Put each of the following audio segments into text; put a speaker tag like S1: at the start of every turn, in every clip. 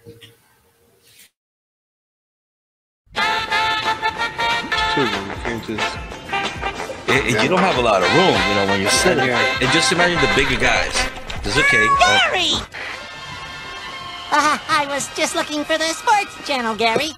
S1: You can't just.
S2: You don't have a lot of room, you know, when you're sitting here. And just imagine the bigger guys. It's okay.
S3: Gary! I was just looking for the sports channel, Gary.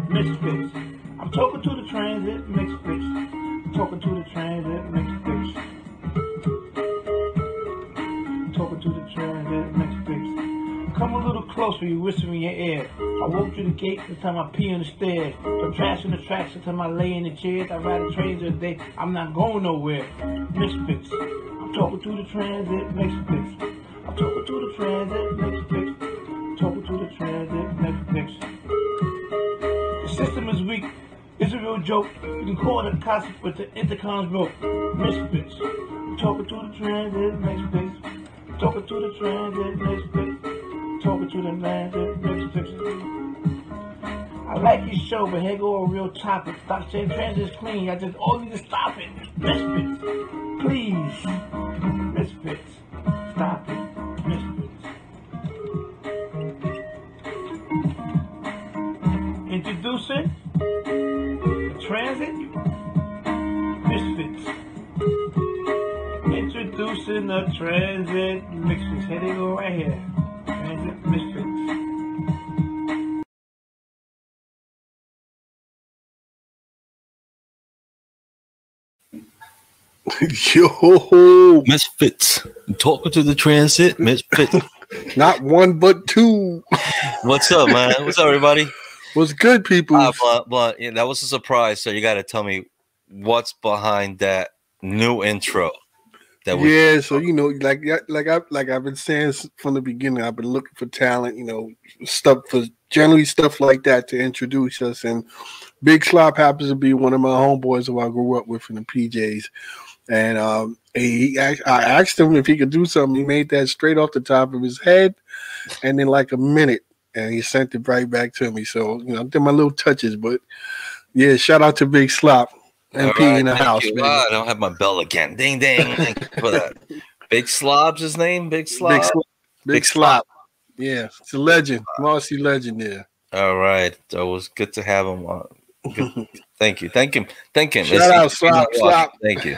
S4: Misfits. I'm talking to the transit Misfits. I'm talking to the transit Misfits. I'm talking to the transit Misfits. Come a little closer, you whisper in your ear. I walk through the gates the time I pee on the stairs. From trash in the tracks the time I lay in the chairs. I ride the trains all day. I'm not going nowhere. Misfits. I'm talking to the transit Misfits. I'm talking to the transit Misfits. Talking to the transit Misfits. The system is weak. It's a real joke. You can call the cops, but the intercom's broke. Misfits. I'm talking to the transit Misfits. Talking to the transit Misfits. Talking to the transit Misfits. I like your show, but here go a real topic. Stop saying transit's clean. I just all need to stop it. Misfits. Please. Misfits. Stop it. Misfits. Introducing the transit Misfits. Introducing the transit Misfits. Here they go right here. Transit Misfits.
S1: Yo,
S2: Misfits. Talking to the transit Misfits.
S1: not one but two.
S2: What's up, man? What's up, everybody?
S1: What's good, people?
S2: But yeah, that was a surprise. So you got to tell me what's behind that new intro.
S1: Yeah, so you know, like I've been saying from the beginning, I've been looking for talent, you know, stuff like that to introduce us. And Big Slop happens to be one of my homeboys who I grew up with in the PJs. And I asked him if he could do something. He made that straight off the top of his head, and in like a minute, and he sent it right back to me. So you know, I did my little touches, but yeah, shout out to Big Slop. MP right, in the house.
S2: I don't have my bell again. Ding ding. Thank you for that. Big Slob's his name. Big Slob.
S1: Big Slop. Yeah, it's a legend. Marcy legend there.
S2: All right. So it was good to have him on. Thank you. Thank him. Thank him.
S1: Shout out, Slop.
S2: Thank you.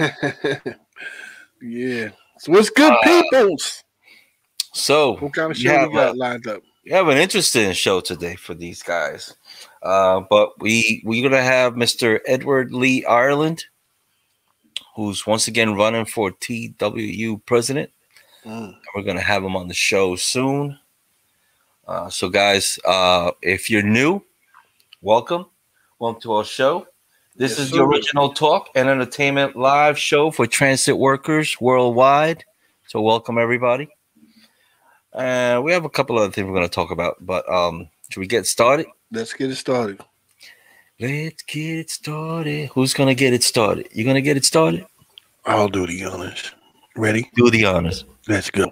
S1: Yeah. So what's good, peoples?
S2: So
S1: what kind of show we got lined up?
S2: We have an interesting show today for these guys. But we're gonna have Mr. Edward Lee Ireland, who's once again running for TWU president. And we're gonna have him on the show soon. So guys, if you're new, welcome to our show. This is the original talk and entertainment live show for transit workers worldwide. So welcome everybody. We have a couple other things we're going to talk about, but should we get started?
S1: Let's get it started.
S2: Let's get it started. Who's going to get it started? You going to get it started?
S1: I'll do the honors. Ready?
S2: Do the honors.
S1: Let's go.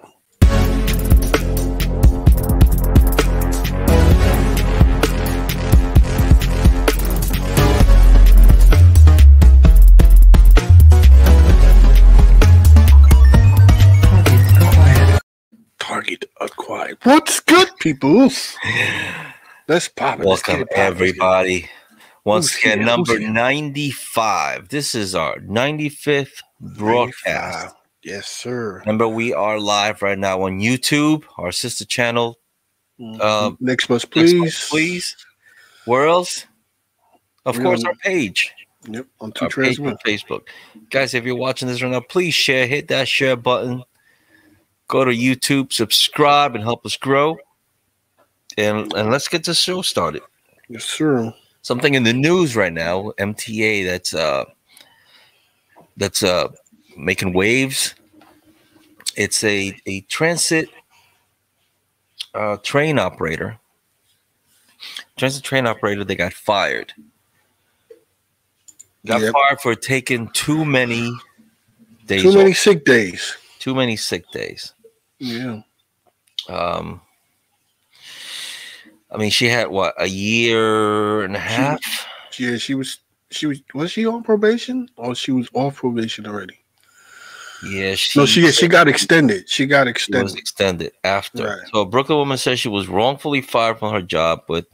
S1: Target acquired. What's good, peoples? Let's pop it.
S2: Welcome, everybody. Once again, number 95. This is our 95th broadcast. 95.
S1: Yes, sir.
S2: Remember, we are live right now on YouTube, our sister channel.
S1: Next bus, please.
S2: Please. Where else? Of course, our page.
S1: Yep, on
S2: Facebook. Guys, if you're watching this right now, please share. Hit that share button. Go to YouTube, subscribe, and help us grow. And let's get the show started.
S1: Yes, sir.
S2: Something in the news right now, MTA that's making waves. It's a transit train operator. Transit train operator, they got fired. Fired for taking too many days.
S1: Too many sick days.
S2: Too many sick days.
S1: Yeah.
S2: I mean, she had what, a year and a half?
S1: She was she on probation or she was off probation already?
S2: Yeah,
S1: she got extended. She got extended.
S2: She was extended after.
S1: Right.
S2: So a Brooklyn woman says she was wrongfully fired from her job with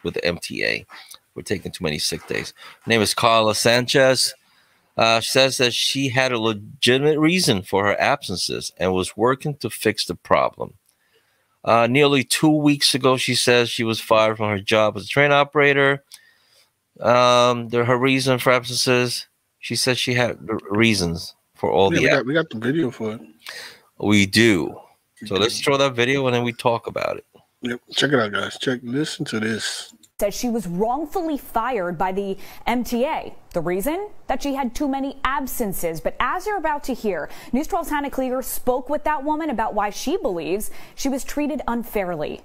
S2: the MTA for taking too many sick days. Her name is Carla Sanchez. She says that she had a legitimate reason for her absences and was working to fix the problem. Nearly 2 weeks ago, she says she was fired from her job as a train operator. Her reason for absences, she said she had reasons for all
S1: we got the video for it.
S2: We do. So let's throw that video and then we talk about it.
S1: Yep. Check it out, guys. Listen to this.
S5: Says she was wrongfully fired by the MTA. The reason? That she had too many absences. But as you're about to hear, News 12's Hannah Klieger spoke with that woman about why she believes she was treated unfairly.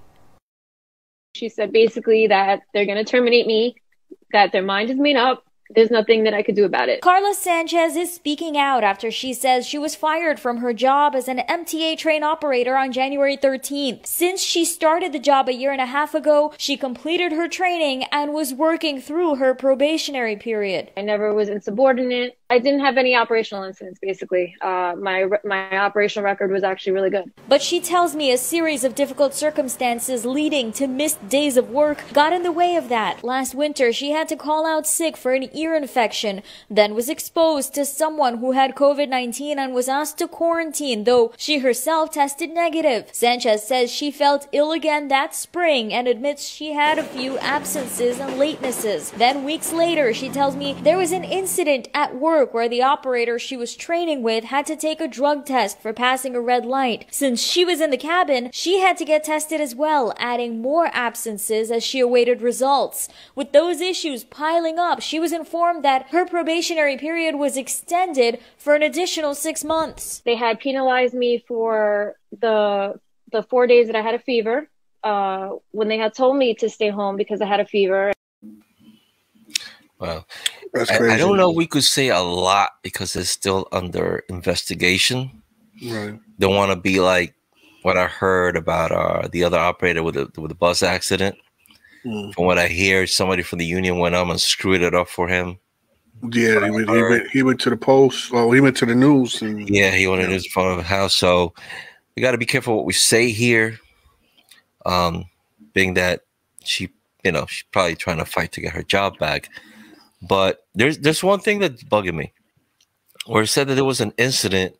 S6: She said basically that they're going to terminate me, that their mind is made up. There's nothing that I could do about it.
S7: Carla Sanchez is speaking out after she says she was fired from her job as an MTA train operator on January 13th. Since she started the job a year and a half ago, she completed her training and was working through her probationary period.
S6: I never was insubordinate. I didn't have any operational incidents, basically. My operational record was actually really good.
S7: But she tells me a series of difficult circumstances leading to missed days of work got in the way of that. Last winter, she had to call out sick for an ear infection, then was exposed to someone who had COVID-19 and was asked to quarantine, though she herself tested negative. Sanchez says she felt ill again that spring and admits she had a few absences and latenesses. Then weeks later, she tells me there was an incident at work where the operator she was training with had to take a drug test for passing a red light. Since she was in the cabin, she had to get tested as well, adding more absences as she awaited results. With those issues piling up, she was informed that her probationary period was extended for an additional 6 months.
S6: They had penalized me for the 4 days that I had a fever, when they had told me to stay home because I had a fever.
S2: Well, I don't know. We could say a lot because it's still under investigation.
S1: Right.
S2: Don't want to be like what I heard about the other operator with the bus accident. From what I hear, somebody from the union went up and screwed it up for him.
S1: Yeah, he went to the post. Well, he went to the news.
S2: Yeah, he went to the news in front of the house. So we got to be careful what we say here. Being that she's probably trying to fight to get her job back. But there's one thing that's bugging me, where it said that there was an incident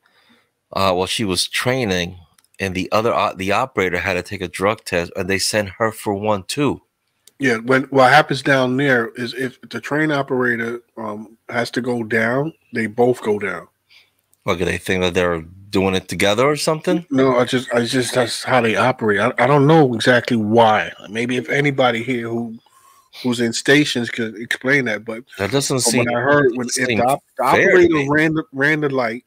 S2: while she was training, and the operator had to take a drug test, and they sent her for one too.
S1: Yeah, when what happens down there is if the train operator has to go down, they both go down.
S2: Like, they think that they're doing it together or something?
S1: No, I just that's how they operate. I don't know exactly why. Maybe if anybody here who's in stations could explain that, but
S2: that doesn't
S1: from
S2: seem.
S1: what I heard, when if the operator ran the light,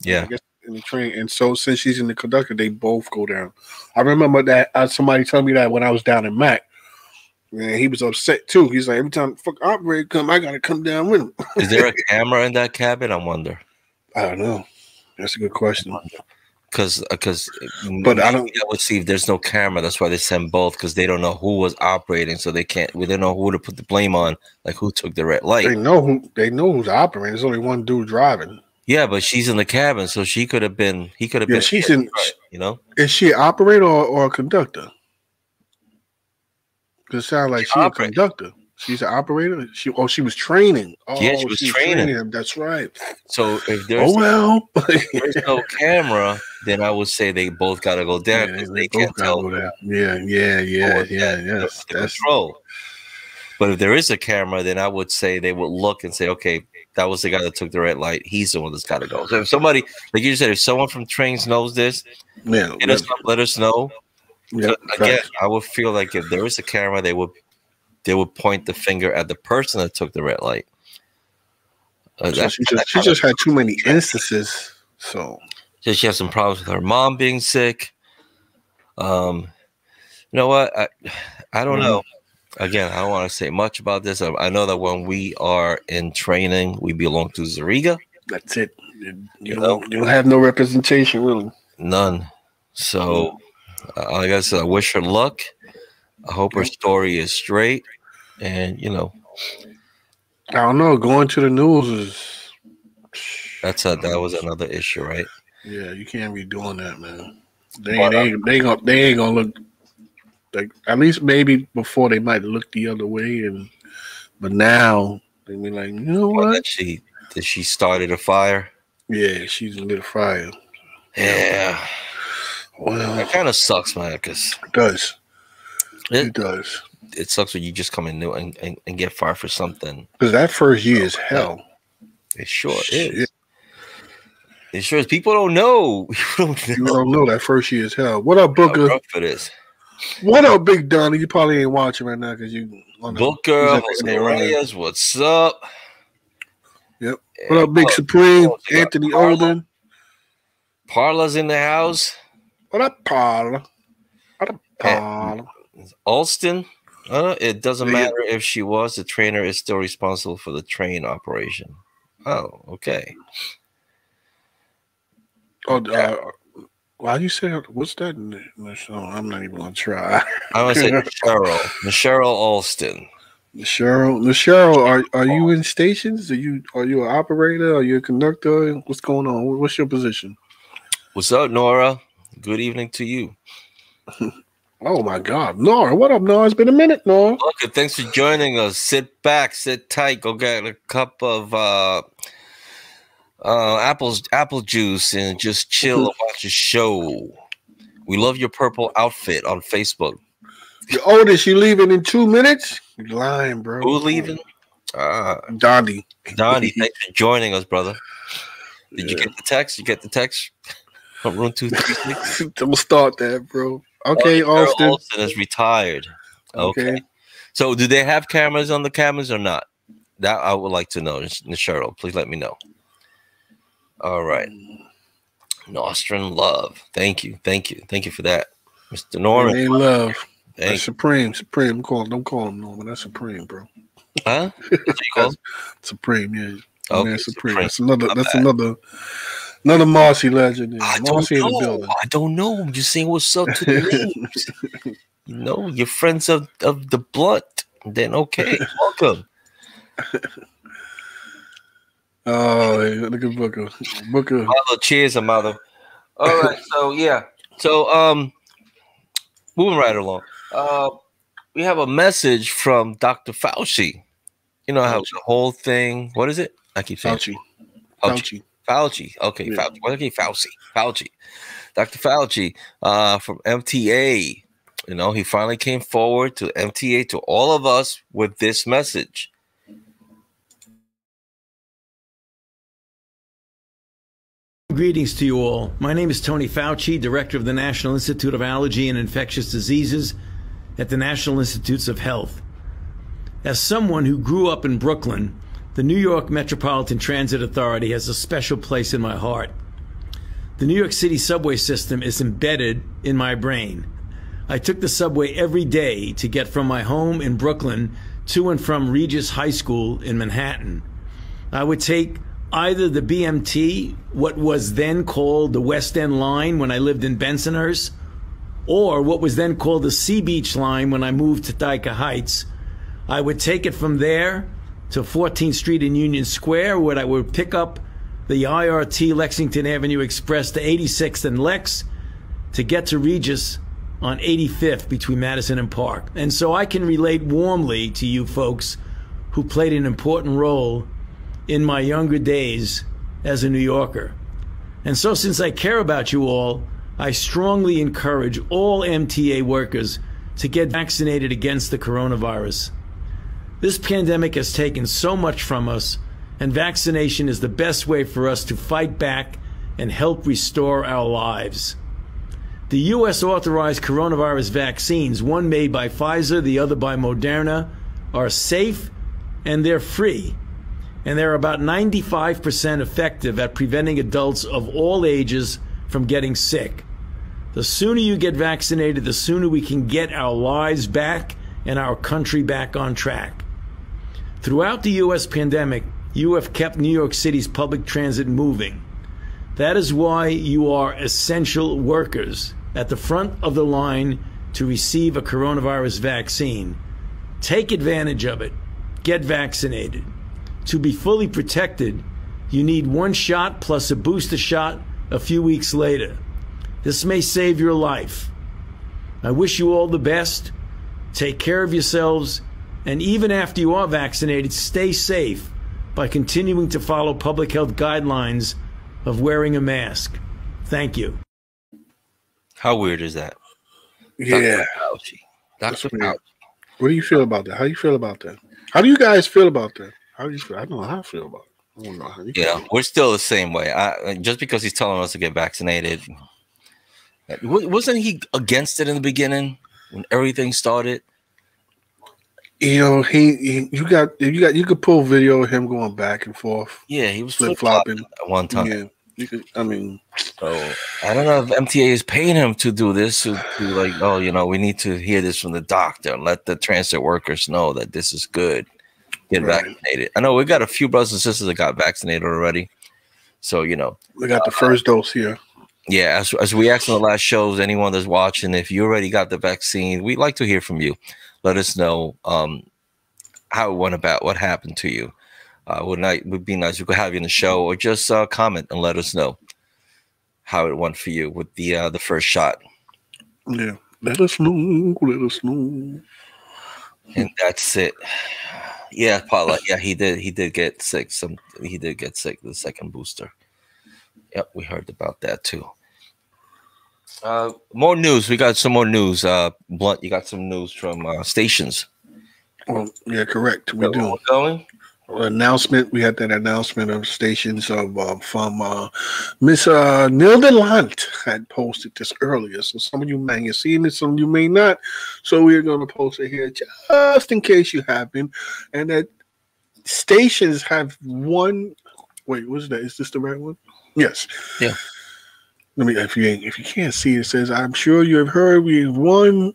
S2: yeah,
S1: I guess in the train, and so since she's in the conductor, they both go down. I remember that somebody told me that when I was down in Mac. Man, he was upset too. He's like, every time the fuck operator come, I gotta come down with him.
S2: Is there a camera in that cabin? I wonder.
S1: I don't know. That's a good question.
S2: Because
S1: but I don't.
S2: I would see if there's no camera. That's why they send both, because they don't know who was operating, so they can't. We don't know who to put the blame on, like who took the red light.
S1: They know who's operating. There's only one dude driving.
S2: Yeah, but she's in the cabin, so she could have been. He could have been.
S1: She's in.
S2: You know,
S1: is she an operator or a conductor? Because it sounds like she's a conductor. She's an operator. She was training. Oh,
S2: yeah, she was training
S1: him. That's right.
S2: So if there's there's no camera, then I would say they both got to go down because they can't tell.
S1: Yes.
S2: That's control. But if there is a camera, then I would say they would look and say, okay, that was the guy that took the red light. He's the one that's got to go. So if somebody, like you said, if someone from trains knows this, let us know.
S1: Yeah,
S2: again, I would feel like if there is a camera, they would point the finger at the person that took the red light.
S1: She just had too many instances. So
S2: she has some problems with her mom being sick. You know what? I don't know. Again, I don't want to say much about this. I know that when we are in training, we belong to Zariga.
S1: That's it. You don't have no representation, really.
S2: None. So, like I said, I wish her luck. I hope her story is straight. And,
S1: I don't know. Going to the news is...
S2: that was another issue, right?
S1: Yeah, you can't be doing that, man. They ain't gonna look... Like, at least maybe before they might look the other way, but now they be like, you know what?
S2: Did she started a fire?
S1: Yeah, she's lit a fire.
S2: Yeah.
S1: Well,
S2: that kind of sucks, man. Because
S1: it does. It does.
S2: It sucks when you just come in new and get fired for something.
S1: Because that first year is hell.
S2: It sure is. It sure is. People don't know.
S1: You don't know that first year is hell. What up, Booker?
S2: How rough it is.
S1: What up, Big Donnie? You probably ain't watching right now because you.
S2: Booker, Jose Reyes, what's up?
S1: Yep. What up, Big Supreme? Anthony Olden.
S2: Parla's in the house.
S1: What up, Parla? What up, Parla?
S2: Alston. It doesn't matter if she was. The trainer is still responsible for the train operation. Oh, okay. Why you say what's that in the show? I'm not even gonna try. I'm gonna say Cheryl Alston. Cheryl, are you in stations? Are you an operator? Are you a conductor? What's going on? What's your position? What's up, Nora? Good evening to you. Oh my God, Nora! What up, Nora? It's been a minute, Nora. Okay, thanks for joining us. Sit back, sit tight. Go get a cup of apple juice and just chill and watch a show. We love your purple outfit on Facebook. Your oldest, you leaving in 2 minutes? You're lying, bro. Who's leaving? Donnie. Donnie, thanks for joining us, brother. Did you get the text? You get the text from room 236? I'm gonna start that, bro. Okay, Austin. Austin is retired. Okay. So, do they have cameras on the cabins or not? That I would like to know. Cheryl, please let me know. All right. Nostrand Love. Thank you for that. Mr. Norman. Hey, Love. That's Supreme. Don't call him Norman. That's Supreme, bro. Huh? What you call him? Supreme, yeah. Okay, man, Supreme. That's another Marcy legend. Yeah. Marcy in the building. I don't know. I'm just saying what's up to the names. You're friends of the blood. Then okay, welcome. Oh, look at Booker. Mother, cheers, mother. All right, so moving right along. We have a message from Dr. Fauci. You know how the whole thing. What is it? I keep saying Fauci. Okay, yeah. Fauci. Okay, Fauci. Dr. Fauci from MTA. You know, he finally came forward to MTA, to all of us, with this message.
S8: Greetings to you all. My name is Tony Fauci, Director of the National Institute of Allergy and Infectious Diseases at the National Institutes of Health. As someone who grew up in Brooklyn, the New York Metropolitan Transit Authority has a special place in my heart. The New York City subway system is embedded in my brain. I took the subway every day to get from my home in Brooklyn to and from Regis High School in Manhattan. I would take either the BMT, what was then called the West End Line when I lived in Bensonhurst, or what was then called the Sea Beach Line when I moved to Dyker Heights. I would take it from there to 14th Street in Union Square, where I would pick up the IRT Lexington Avenue Express to 86th and Lex to get to Regis on 85th between Madison and Park. And so I can relate warmly to you folks who played an important role in my younger days as a New Yorker. And so since I care about you all, I strongly encourage all MTA workers to get vaccinated against the coronavirus. This pandemic has taken so much from us, and vaccination is the best way for us to fight back and help restore our lives. The U.S. authorized coronavirus vaccines, one made by Pfizer, the other by Moderna, are safe and they're free. And they're about 95% effective at preventing adults of all ages from getting sick. The sooner you get vaccinated, the sooner we can get our lives back and our country back on track. Throughout the U.S. pandemic, you have kept New York City's public transit moving. That is why you are essential workers at the front of the line to receive a coronavirus vaccine. Take advantage of it. Get vaccinated. To be fully protected, you need one shot plus a booster shot a few weeks later. This may save your life. I wish you all the best. Take care of yourselves, and even after you are vaccinated, stay safe by continuing to follow public health guidelines of wearing a mask. Thank you.
S2: How weird is that?
S1: Yeah.
S2: Dr. Fauci.
S1: What do you feel about that? How do you feel about that? How do you guys feel about that? How do you feel? I don't know how I feel about it. I don't know how you feel.
S2: Yeah, we're still the same way. Just because he's telling us to get vaccinated. Wasn't he against it in the beginning when everything started?
S1: You know, you could pull video of him going back and forth.
S2: Yeah, he was
S1: flip-flopping
S2: at one time.
S1: Yeah, you could. I mean,
S2: so I don't know if MTA is paying him to do this, to like, oh, you know, we need to hear this from the doctor and let the transit workers know that this is good. Get vaccinated. I know we got a few brothers and sisters that got vaccinated already. So, you know,
S1: we got the first dose here.
S2: Yeah, as we asked in the last shows, anyone that's watching, if you already got the vaccine, we'd like to hear from you. Let us know how it went about, what happened to you. Would be nice if we could have you in the show, or just comment and let us know how it went for you with the first shot.
S1: Yeah, let us know. Let us know.
S2: And that's it. Yeah, Paula. Yeah, he did get sick. He did get sick the second booster. Yep, we heard about that too. More news. We got some more news. Blunt, you got some news from stations.
S1: Well, yeah, correct. We do.
S2: Going?
S1: Announcement. We had that announcement of stations from Miss Nilda Lant had posted this earlier. So some of you may have seen it, some of you may not. So we're going to post it here just in case you haven't. And that stations have one. Wait, what's that? Is this the right one? Yes.
S2: Yeah.
S1: Let me. If you can't see, it says, "I'm sure you have heard we have won."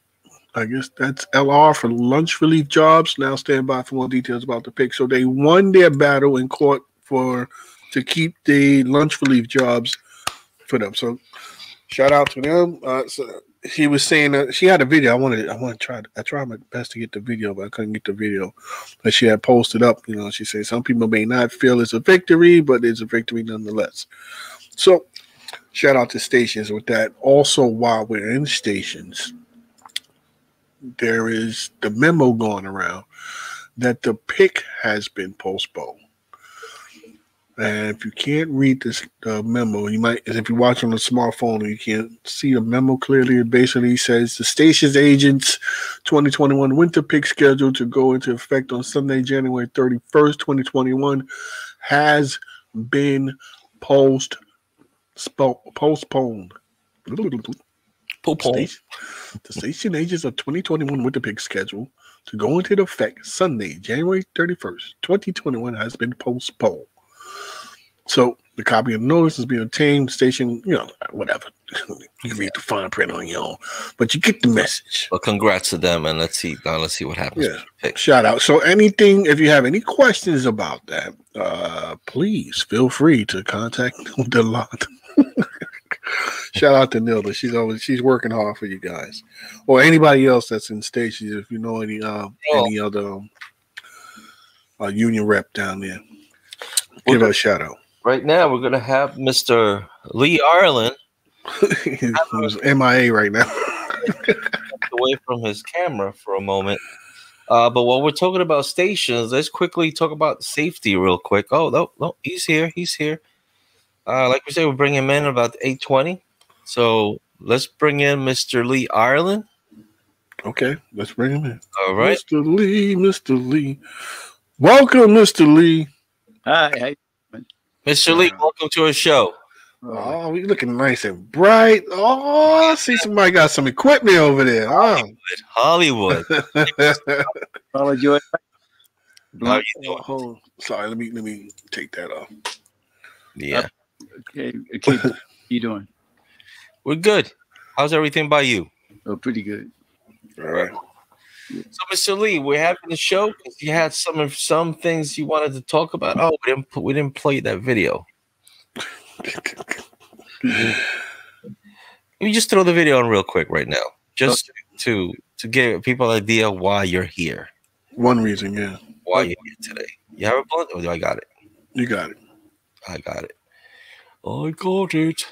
S1: I guess that's LR for lunch relief jobs. Now stand by for more details about the pick. So they won their battle in court to keep the lunch relief jobs for them. So shout out to them. So she was saying that she had a video. I tried my best to get the video, but I couldn't get the video. But she had posted up. You know, she said some people may not feel it's a victory, but it's a victory nonetheless. So shout out to stations with that. Also, while we're in stations, there is the memo going around that the pick has been postponed. And if you can't read this memo, you might, if you watch on a smartphone and you can't see the memo clearly, it basically says the station's agents 2021 winter pick schedule to go into effect on Sunday, January 31st, 2021 has been postponed. The station agents of 2021 winter pick schedule to go into effect Sunday, January 31st, 2021 has been postponed. So the copy of the notice is being obtained. Station, whatever. You read the fine print on your own, but you get the message.
S2: Well, congrats to them, and let's see what happens.
S1: Yeah, shout out. So anything, if you have any questions about that, please feel free to contact the lot. Shout out to Nilda. She's working hard for you guys, or anybody else that's in stations. If you know any other union rep down there, give her a shout out.
S2: Right now, we're gonna have Mr. Lee Ireland.
S1: He's MIA right now.
S2: Away from his camera for a moment. But while we're talking about stations, let's quickly talk about safety real quick. Oh, no, he's here. Like we said, we'll bring him in about 8:20. So let's bring in Mr. Lee Ireland.
S1: Okay, let's bring him in.
S2: All right.
S1: Mr. Lee. Welcome, Mr. Lee.
S9: Hi.
S2: Mr. Lee, welcome to our show.
S1: Oh, we looking nice and bright. Oh, I see somebody got some equipment over there.
S2: Hollywood.
S9: How you
S1: doing? Sorry, let me take that off.
S2: Yeah.
S9: Okay. How you doing?
S2: We're good. How's everything by you?
S9: Oh, pretty good.
S1: All right.
S2: So, Mr. Lee, we're having the show because you had some things you wanted to talk about. Oh, we didn't play that video. Let me just throw the video on real quick right now, just to give people an idea why you're here.
S1: One reason, yeah.
S2: Why you're here today? You have a blunt, or do I got it?
S1: You got it.
S2: I got it. I got it.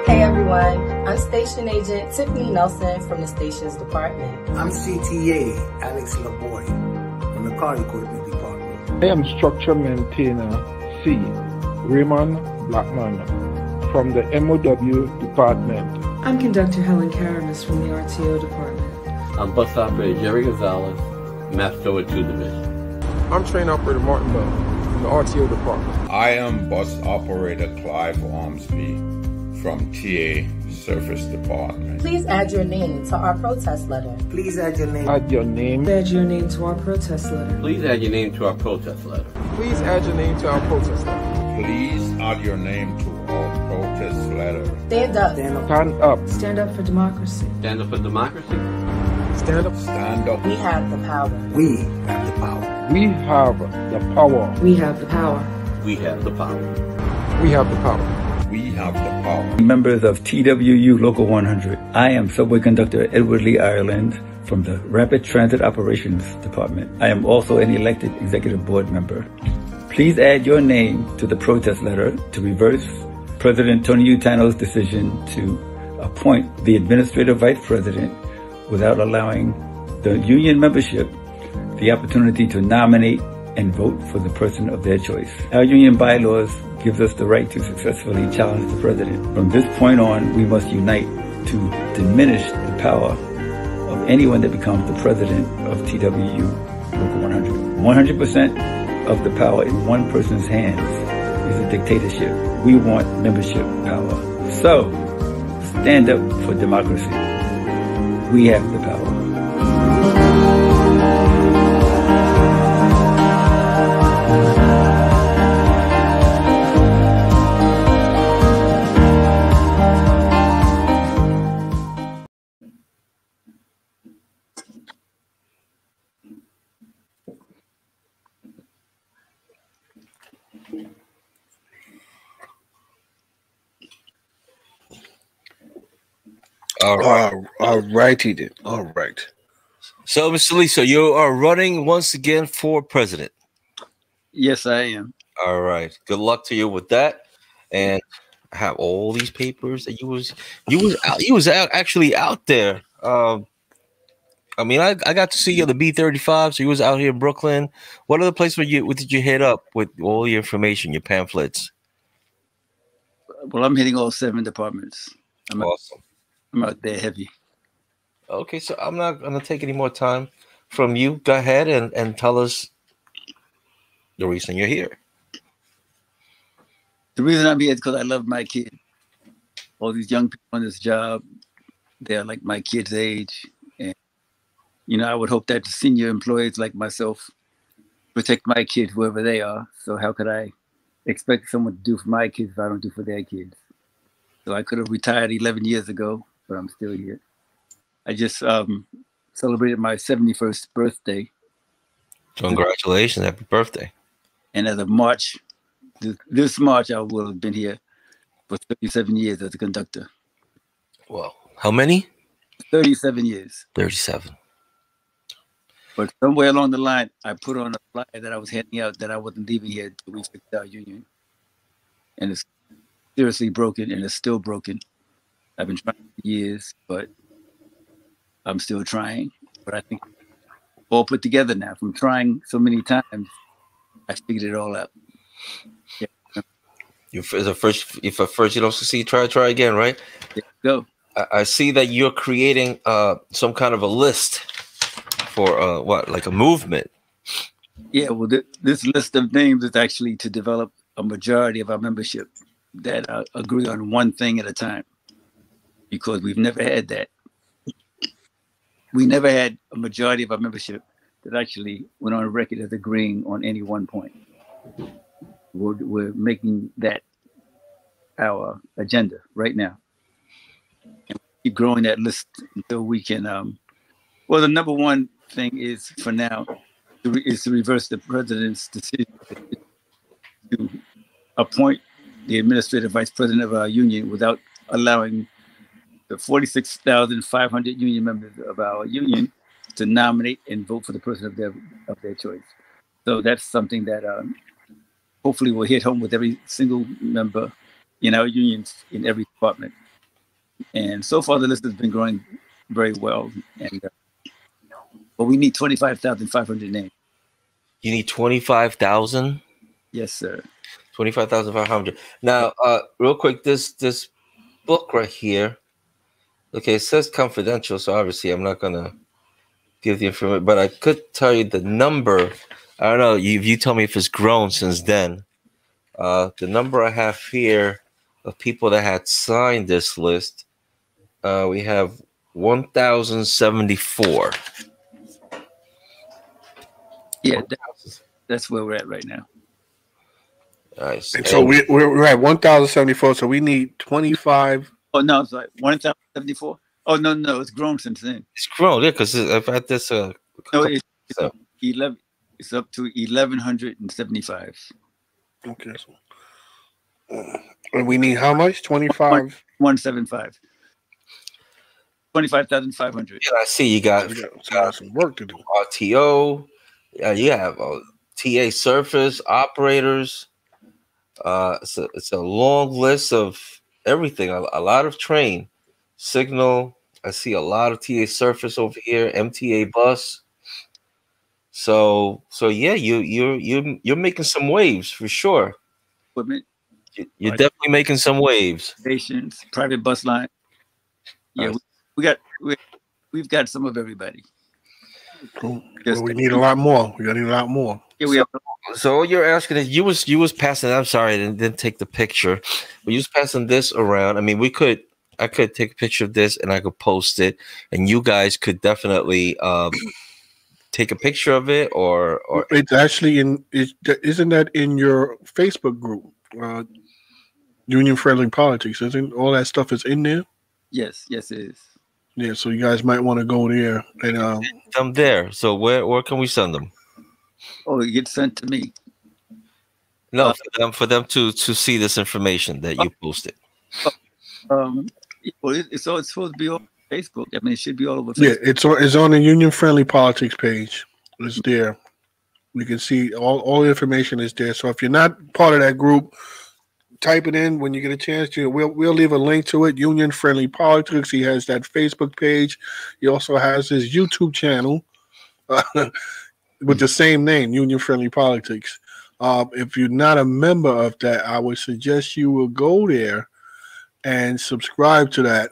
S10: Hey everyone, I'm Station Agent Tiffany Nelson from the station's department.
S11: I'm CTA Alex LaBoy from the Car Equipment Department.
S12: I am Structure Maintainer C. Raymond Blackman from the MOW Department.
S13: I'm Conductor Helen Karamis from the RTO Department.
S14: I'm Bus Operator Jerry Gonzalez, Master 2 Division.
S15: I'm Train Operator Martin Bell from the RTO Department.
S16: I am Bus Operator Clive Ormsby from TA Surface Department.
S10: Please add your name to our protest letter.
S11: Please add your name.
S12: Add your name.
S13: Add your name to our protest letter.
S14: Please add your name to our protest letter.
S15: Please add your name to our protest letter.
S16: Please add your name to our protest letter.
S10: Stand up.
S12: Stand up.
S13: Stand up for democracy.
S14: Stand up for democracy.
S15: Stand up.
S16: Stand up.
S10: We have the power.
S11: We have the power.
S12: We have the power.
S13: We have the power.
S14: We have the power.
S15: We have the power.
S16: We have the power.
S17: Members of TWU Local 100. I am Subway Conductor Edward Lee Ireland from the Rapid Transit Operations Department. I am also an elected executive board member. Please add your name to the protest letter to reverse President Tony Utano's decision to appoint the administrative vice president without allowing the union membership the opportunity to nominate and vote for the person of their choice. Our union bylaws gives us the right to successfully challenge the president. From this point on, we must unite to diminish the power of anyone that becomes the president of TWU Local 100. 100% of the power in one person's hands is a dictatorship. We want membership power. So, stand up for democracy. We have the power.
S1: All righty then. All right.
S2: So, Mr. Lee, so you are running once again for president.
S9: Yes, I am.
S2: All right. Good luck to you with that. and I have all these papers that actually out there. I mean, I got to see you on the B-35, so you was out here in Brooklyn. What other place did you hit up with all your information, your pamphlets?
S9: Well, I'm hitting all 7 departments.
S2: Awesome.
S9: I'm out there heavy.
S2: Okay, so I'm not going to take any more time from you. Go ahead and tell us the reason you're here.
S9: The reason I'm here is because I love my kid. All these young people on this job, they're like my kid's age. And, I would hope that senior employees like myself protect my kids wherever they are. So how could I expect someone to do for my kids if I don't do for their kids? So I could have retired 11 years ago, but I'm still here. I just celebrated my 71st birthday.
S2: Congratulations. Happy birthday.
S9: And as of March, this March, I will have been here for 37 years as a conductor.
S2: Well, how many?
S9: 37 years.
S2: 37.
S9: But somewhere along the line, I put on a flyer that I was handing out that I wasn't leaving here until we fixed our union. And it's seriously broken, and it's still broken. I've been trying for years, but I'm still trying. But I think all put together now. From trying so many times, I figured it all out. Yeah.
S2: If at first you don't succeed, try again, right?
S9: There you go.
S2: I see that you're creating some kind of a list for like a movement.
S9: Yeah, well, this list of names is actually to develop a majority of our membership that agree on one thing at a time, because we've never had that. We never had a majority of our membership that actually went on record as agreeing on any one point. We're making that our agenda right now. And keep growing that list until we can, well, the number one thing is, for now, is to reverse the president's decision to appoint the administrative vice president of our union without allowing the 46,500 union members of our union to nominate and vote for the person of their choice. So that's something that hopefully will hit home with every single member in our unions in every department. And so far, the list has been growing very well. And but we need 25,500 names.
S2: You need 25,000?
S9: Yes, sir.
S2: 25,500. Now, real quick, this book right here. Okay, it says confidential, so obviously I'm not gonna give the information, but I could tell you the number. I don't know. You tell me if it's grown since then. The number I have here of people that had signed this list, we have 1,074.
S9: Yeah, that's where we're at right now.
S2: Nice.
S1: And so we're at 1,074. So we need 25.
S9: Oh no, it's like 1,074. Oh no, it's grown since then.
S2: It's grown, yeah, because I've had this.
S9: No, it's 11. It's up to 1,175.
S1: Okay. And we need how much? 25.
S9: 175. 25,500.
S2: Yeah, I see you got
S1: some work to do.
S2: RTO. You have TA surface operators. It's a long list of everything. A lot of train, signal. I see a lot of TA surface over here. MTA bus. So yeah, you're making some waves for sure.
S9: Equipment.
S2: You're definitely making some waves.
S9: Stations, private bus line. Yeah, we've got some of everybody.
S1: Cool. Well, we need a lot more. We gotta need a lot more.
S9: Yeah, we have.
S2: So all you're asking is you was passing. I'm sorry, I didn't take the picture. But you was passing this around. I mean, I could take a picture of this and I could post it, and you guys could definitely take a picture of it, or
S1: it's actually isn't that in your Facebook group, Union Friendly Politics? Isn't all that stuff is in there?
S9: Yes, it is.
S1: Yeah, so you guys might want to go there and
S2: them there. So where can we send them?
S9: Oh, it gets sent to me.
S2: No, for them to see this information that you posted.
S9: Well, it's supposed to be on Facebook. I mean, it should be all over Facebook.
S1: Yeah, it's on the Union Friendly Politics page. It's there. You can see all the information is there. So if you're not part of that group, type it in when you get a chance. We'll leave a link to it. Union Friendly Politics. He has that Facebook page. He also has his YouTube channel with the same name, Union Friendly Politics. If you're not a member of that, I would suggest you will go there and subscribe to that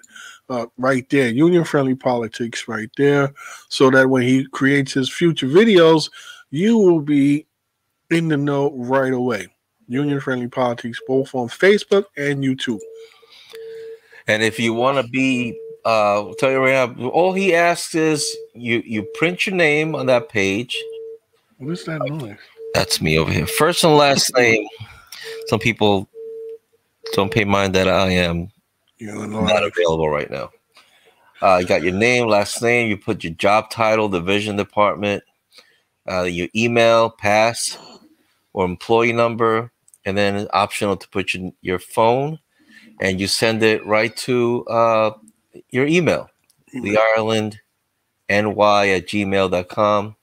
S1: right there, Union Friendly Politics right there, so that when he creates his future videos, you will be in the know right away. Union Friendly Politics, both on Facebook and YouTube.
S2: And if you want to be, I'll tell you right now, all he asks is you print your name on that page.
S1: What is that noise?
S2: That's me over here. First and last name. Some people don't pay mind that I am not available right now. You got your name, last name. You put your job title, division, department, your email, pass, or employee number, and then it's optional to put your phone, and you send it right to your email, leeirelandny@gmail.com,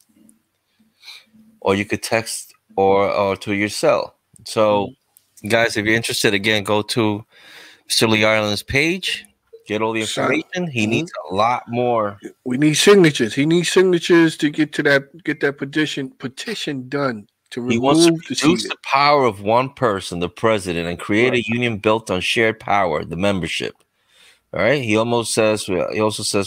S2: or you could text or to your cell. So, guys, if you're interested, again, go to Mr. Lee Ireland's page, get all the information. He needs a lot more.
S1: We need signatures. He needs signatures to get that petition done to remove
S2: He wants to
S1: the
S2: reduce
S1: seat.
S2: the power of one person, the president, and create a union built on shared power, the membership. All right. He also says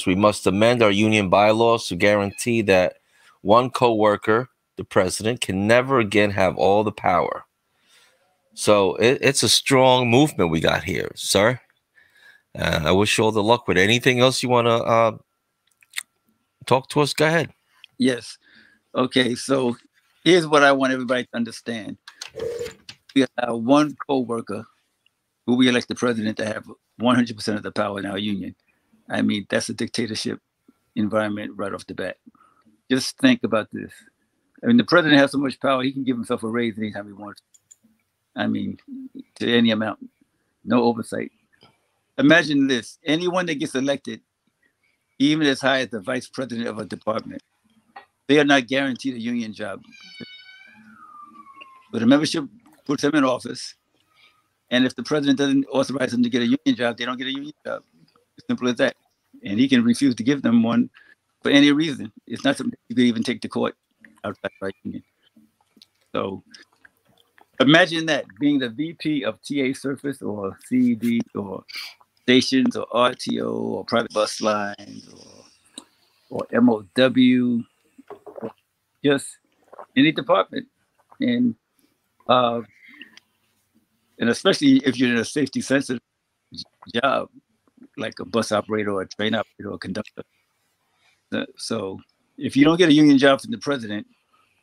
S2: we must amend our union bylaws to guarantee that one co-worker, the president, can never again have all the power. So it's a strong movement we got here, sir. I wish you all the luck with anything else you want to talk to us. Go ahead.
S9: Yes. Okay. So here's what I want everybody to understand. We have one co-worker who we elect the president to have 100% of the power in our union. I mean, that's a dictatorship environment right off the bat. Just think about this. I mean, the president has so much power, he can give himself a raise anytime he wants. I mean, to any amount, no oversight. Imagine this, anyone that gets elected, even as high as the vice president of a department, they are not guaranteed a union job. But the membership puts them in office, and if the president doesn't authorize them to get a union job, they don't get a union job. As simple as that. And he can refuse to give them one for any reason. It's not something you could even take to court outside of our union. So imagine that, being the VP of TA Surface or CED or stations or RTO or private bus lines or MOW, or just any department. And especially if you're in a safety sensitive job, like a bus operator or a train operator or a conductor. So if you don't get a union job from the president,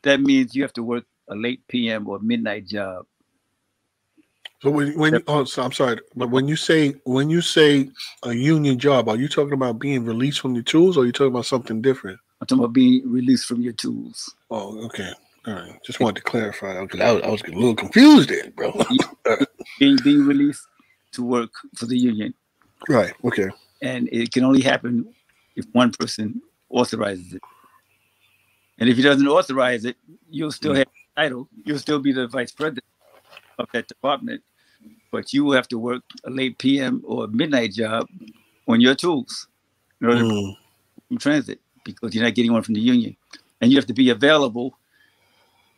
S9: that means you have to work a late PM or midnight job.
S1: So I'm sorry, but when you say a union job, are you talking about being released from your tools, or are you talking about something different?
S9: I'm talking about being released from your tools.
S1: Oh, okay. All right. Just wanted to clarify because I was a little confused there, bro.
S9: being released to work for the union.
S1: Right. Okay.
S9: And it can only happen if one person authorizes it. And if he doesn't authorize it, you'll still have the title. You'll still be the vice president of that department, but you will have to work a late PM or midnight job on your tools in order to transit, because you're not getting one from the union. And you have to be available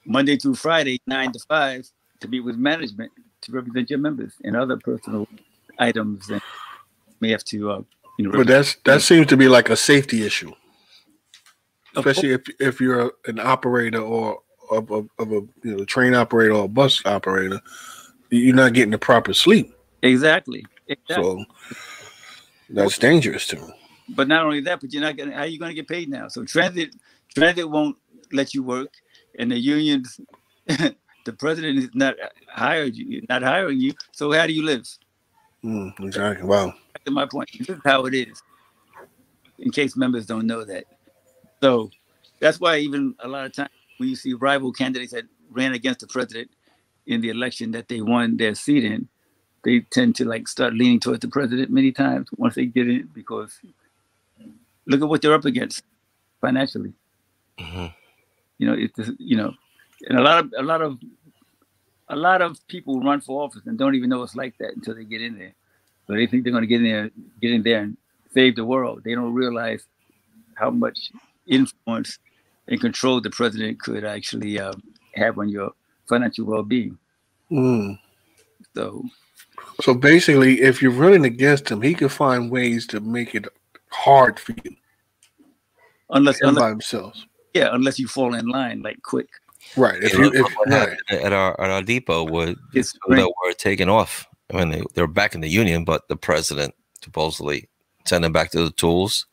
S9: Monday through Friday, 9 to 5, to meet with management to represent your members and other personal items. And may have to,
S1: but that seems to be like a safety issue, especially if you're an operator or of a train operator or a bus operator. You're not getting the proper sleep.
S9: Exactly.
S1: So that's dangerous to me.
S9: But not only that, but you're not gonna. How are you going to get paid now? So transit won't let you work, and the unions, the president is not hiring you. So how do you live?
S1: Exactly. Wow.
S9: Back to my point. This is how it is. In case members don't know that, so that's why even a lot of times when you see rival candidates that ran against the president in the election that they won their seat in, they tend to start leaning towards the president many times once they get in, because look at what they're up against financially.
S2: Mm-hmm.
S9: And a lot of a lot of people run for office and don't even know it's like that until they get in there. So they think they're going to get in there and save the world. They don't realize how much influence and control the president could actually have on your financial well-being.
S1: Mm.
S9: So
S1: basically, if you're running against him, he can find ways to make it hard for you.
S9: Unless
S1: by himself.
S9: Yeah, unless you fall in line like quick.
S1: Right.
S2: At our depot, were that were taken off when they were back in the union, but the president supposedly sent them back to the tools.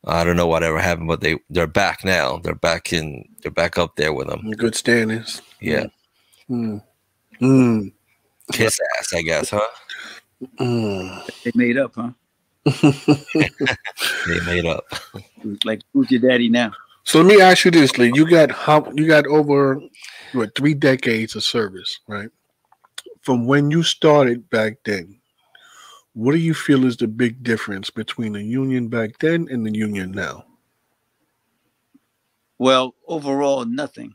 S2: I don't know whatever happened, but they're back now. They're back up there with them.
S1: Good standings.
S2: Yeah. Kiss ass, I guess, huh?
S9: They made up, huh?
S2: They made up.
S9: Like, who's your daddy now?
S1: So let me ask you this, Lee. You got over 3 decades of service, right? From when you started back then, what do you feel is the big difference between the union back then and the union now?
S9: Well, overall, nothing.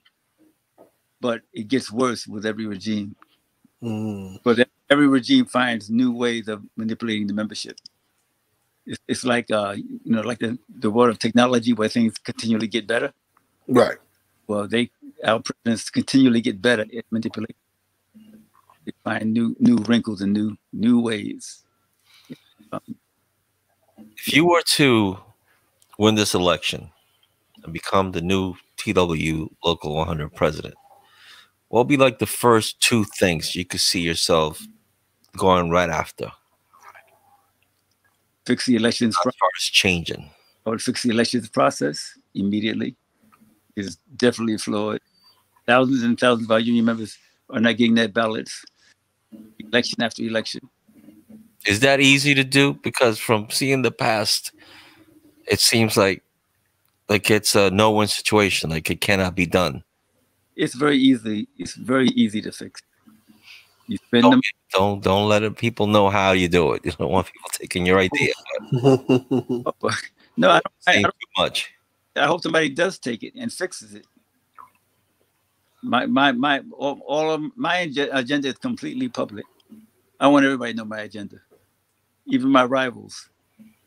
S9: But it gets worse with every regime. But every regime finds new ways of manipulating the membership. It's like like the world of technology where things continually get better.
S1: Right.
S9: Well, our presidents continually get better at manipulating. They find new wrinkles and new ways.
S2: If you were to win this election and become the new TW Local 100 president, what would be like the first 2 things you could see yourself going right after?
S9: Fix the elections
S2: as far as changing.
S9: I would fix the elections process immediately. It's definitely flawed. Thousands and thousands of our union members are not getting their ballots election after election.
S2: Is that easy to do? Because from seeing the past, it seems like it's a no-win situation. Like it cannot be done.
S9: It's very easy. It's very easy to fix. You spend them.
S2: Don't let people know how you do it. You don't want people taking your idea.
S9: No, I don't
S2: too much.
S9: I hope somebody does take it and fixes it. All of my agenda is completely public. I want everybody to know my agenda, even my rivals.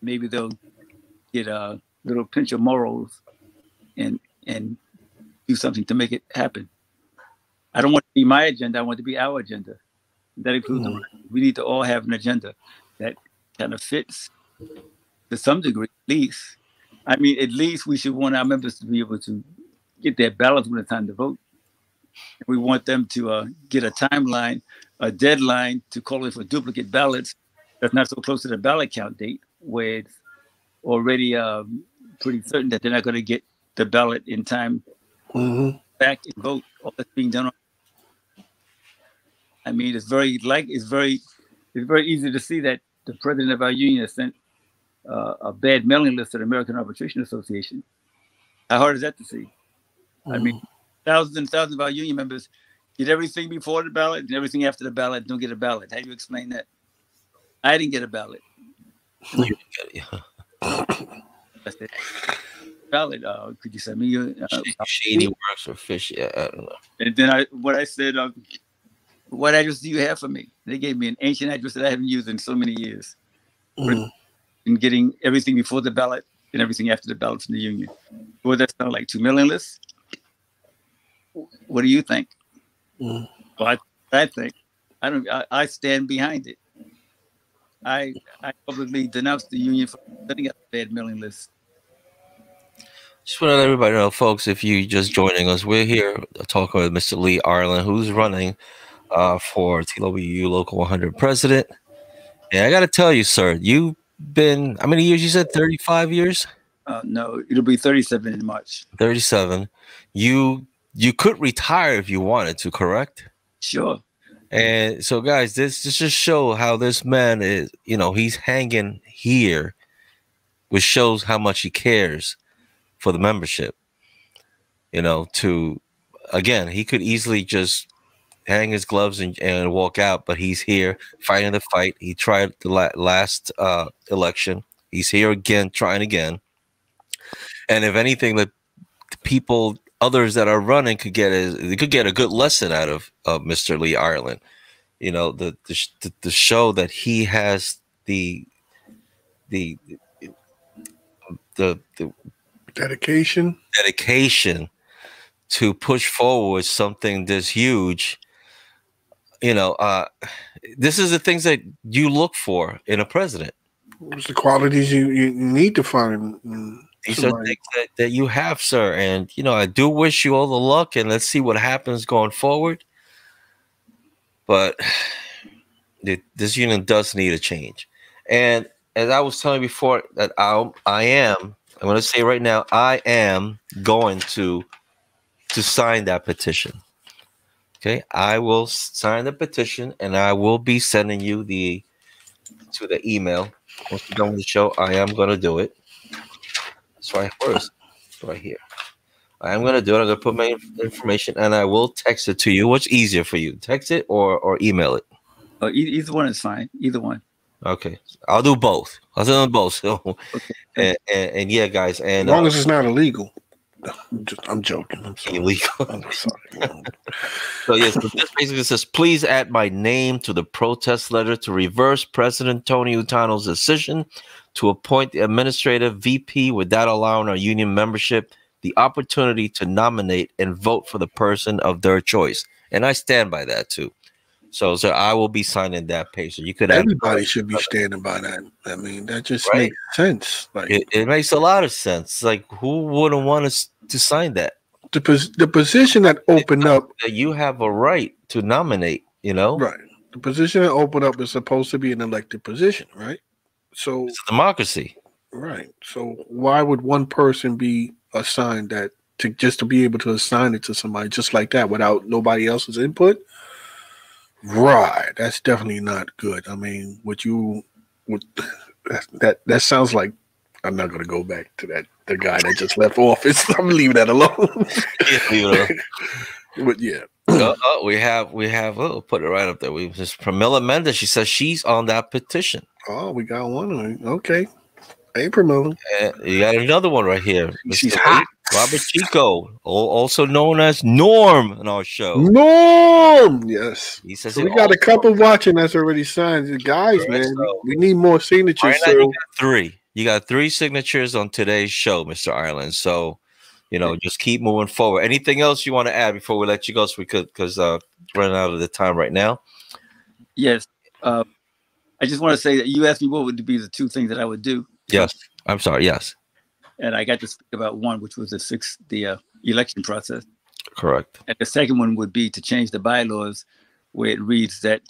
S9: Maybe they'll get a little pinch of morals and do something to make it happen. I don't want it to be my agenda. I want it to be our agenda. That includes we need to all have an agenda that kind of fits to some degree, at least. I mean, at least we should want our members to be able to get their ballots when it's time to vote. We want them to get a timeline, a deadline to call in for duplicate ballots that's not so close to the ballot count date, where it's already pretty certain that they're not going to get the ballot in time back and vote. All that's being done. I mean, it's very easy to see that the president of our union has sent a bad mailing list to the American Arbitration Association. How hard is that to see? I mean, thousands and thousands of our union members get everything before the ballot and everything after the ballot don't get a ballot. How do you explain that? I didn't get a ballot. That's it. Ballot. Could you send me
S2: shady works or fish? Yeah, I don't know.
S9: And then I said, what address do you have for me? They gave me an ancient address that I haven't used in so many years. And getting everything before the ballot and everything after the ballot from the union. Would that sound like 2 million lists? What do you think? Well, I think I stand behind it. I publicly denounced the union for setting up a bad mailing list.
S2: Just want to let everybody know, folks, if you just joining us, we're here talking with Mr. Lee Ireland, who's running for TWU Local 100 president. And I got to tell you, sir, you've been, how many years you said? 35 years?
S9: No, it'll be 37 in March.
S2: 37. You could retire if you wanted to, correct?
S9: Sure.
S2: And so, guys, this just shows how this man is, he's hanging here, which shows how much he cares for the membership. Again, he could easily just hang his gloves and walk out, but he's here fighting the fight. He tried the last election. He's here again, trying again. And if anything, the people others that are running could get a good lesson out of Mr. Lee Ireland. You know, the show that he has the
S1: dedication
S2: to push forward something this huge. You know, this is the things that you look for in a president.
S1: It's the qualities you need to find.
S2: These are things that you have, sir. And, you know, I do wish you all the luck, and let's see what happens going forward. But this union does need a change. And as I was telling you before, that I'm going to say right now, I am going to sign that petition. Okay, I will sign the petition, and I will be sending you the email. Once we're done with the show, I am going to do it. It's right, where is it? It's right here. I am going to do it. I'm going to put my information, and I will text it to you. What's easier for you, text it or email it?
S9: Either one is fine. Either one.
S2: Okay, I'll do both. I'll do both. So, okay. and yeah, guys, and
S1: as long as it's not illegal. I'm joking. I'm sorry.
S2: Illegal.
S1: I'm sorry.
S2: So yes, so this basically says, please add my name to the protest letter to reverse President Tony Utano's decision to appoint the administrative VP without allowing our union membership the opportunity to nominate and vote for the person of their choice. And I stand by that too. So I will be signing that page. So you could
S1: everybody should be standing by that. I mean, that just makes sense. Like
S2: it makes a lot of sense. Like, who wouldn't want us to sign that?
S1: The position that opened up,
S2: that you have a right to nominate. You know,
S1: right? The position that opened up is supposed to be an elected position, right? So
S2: it's a democracy,
S1: right? So why would one person be assigned that to be able to assign it to somebody just like that without nobody else's input? Right, that's definitely not good. I mean, that sounds like I'm not going to go back to the guy that just left office. I'm leaving that alone. But yeah,
S2: we have. Oh, put it right up there. We just Pramila Mendes. She says she's on that petition.
S1: Oh, we got one. Okay, hey Pramila.
S2: You got another one right here.
S1: She's hot.
S2: Robert Chico, also known as Norm in our show.
S1: Norm, yes.
S2: He says
S1: so we got a couple watching that's already signed. Guys, man, we need more signatures.
S2: Right now, you got three. You got 3 signatures on today's show, Mr. Ireland. So, you know, just keep moving forward. Anything else you want to add before we let you go? So we could, because running out of the time right now.
S9: Yes. I just want to say that you asked me what would be the 2 things that I would do.
S2: Yes. I'm sorry. Yes.
S9: And I got to speak about one, which was the election process.
S2: Correct.
S9: And the second one would be to change the bylaws where it reads that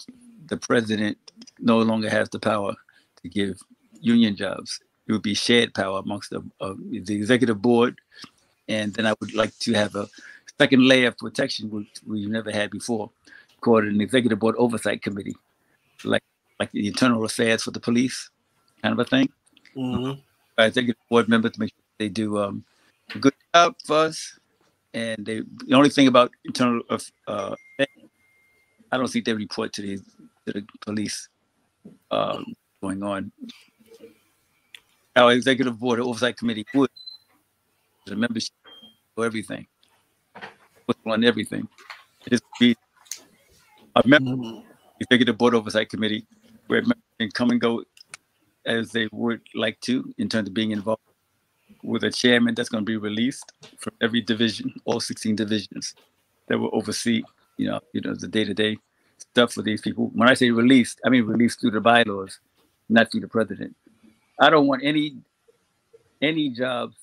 S9: the president no longer has the power to give union jobs. It would be shared power amongst the executive board. And then I would like to have a second layer of protection, which we've never had before, called an executive board oversight committee, like the internal affairs for the police kind of a thing.
S1: Mm-hmm.
S9: Executive board members to make sure they do a good job for us. And the only thing about internal I don't think they report to the police going on. Our executive board oversight committee would the membership for everything, on everything. It just be a member executive board oversight committee where members can come and go as they would like to in terms of being involved, with a chairman that's going to be released from every division, all 16 divisions, that will oversee, the day-to-day stuff for these people. When I say released, I mean released through the bylaws, not through the president. I don't want any jobs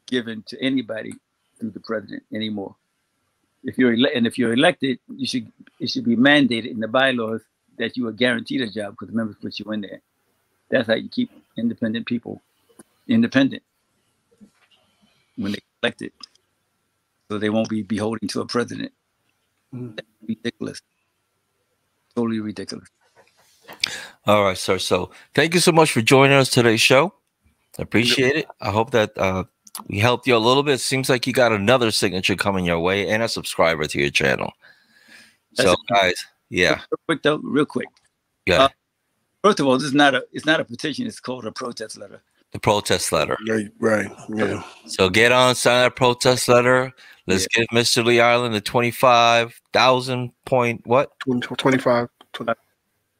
S9: given to anybody through the president anymore. If you're elected, it should be mandated in the bylaws that you are guaranteed a job because the members put you in there. That's how you keep independent people independent when they elected, so they won't be beholden to a president. That's ridiculous. Totally ridiculous.
S2: All right, sir. So thank you so much for joining us today's show. I appreciate it. I hope that we helped you a little bit. Seems like you got another signature coming your way and a subscriber to your channel. So, guys, yeah.
S9: Real quick.
S2: Yeah.
S9: First of all, it's not a petition. It's called a protest letter.
S2: The protest letter.
S1: Right. Yeah.
S2: So get on, sign that protest letter. Let's give Mr. Lee Ireland the 25,000 point what?
S1: 25.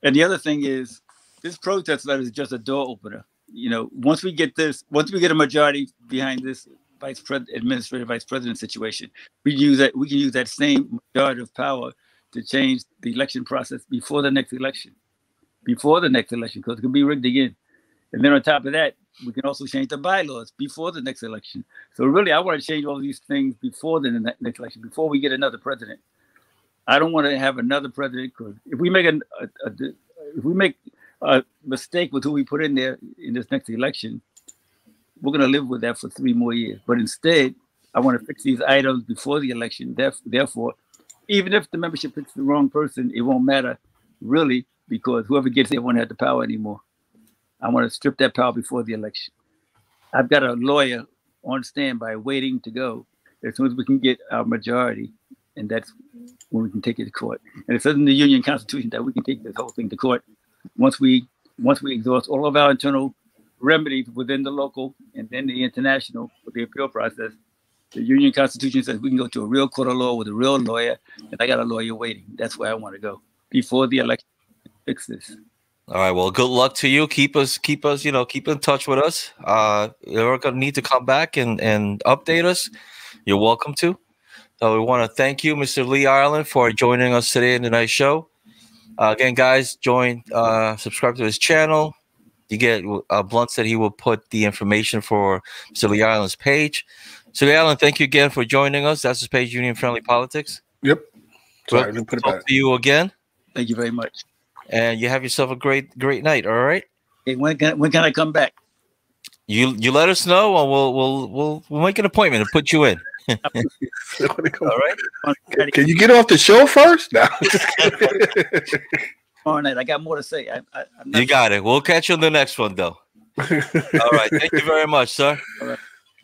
S9: And the other thing is, this protest letter is just a door opener. You know, once we get a majority behind this administrative vice president situation, we can use that same majority of power to change the election process before the next election, because it can be rigged again. And then on top of that, we can also change the bylaws before the next election. So really, I want to change all these things before the next election, before we get another president. I don't want to have another president, because if we make a mistake with who we put in there in this next election, we're going to live with that for 3 more years. But instead, I want to fix these items before the election. Therefore, even if the membership picks the wrong person, it won't matter really, because whoever gets there won't have the power anymore. I want to strip that power before the election. I've got a lawyer on standby waiting to go as soon as we can get our majority, and that's when we can take it to court. And it says in the Union Constitution that we can take this whole thing to court once we exhaust all of our internal remedies within the local and then the international with the appeal process. The Union Constitution says we can go to a real court of law with a real lawyer, and I got a lawyer waiting. That's where I want to go before the election. Fix this.
S2: All right. Well, good luck to you. Keep in touch with us. You're going to need to come back and update us. You're welcome to. So we want to thank you, Mr. Lee Ireland, for joining us today in tonight's show. Again, guys, subscribe to his channel. You get Blunt said he will put the information for Mr. Lee Ireland's page. So Lee Ireland, thank you again for joining us. That's his page, Union Friendly Politics.
S1: Yep.
S2: Sorry, I didn't put it back. To you again.
S9: Thank you very much.
S2: And you have yourself a great night. All right.
S9: Hey, when can I come back?
S2: You let us know, and we'll make an appointment and put you in.
S1: All right. Can you get off the show first? No.
S9: All right. I got more to say.
S2: You got it. We'll catch you on the next one, though. All right. Thank you very much, sir.
S9: All right.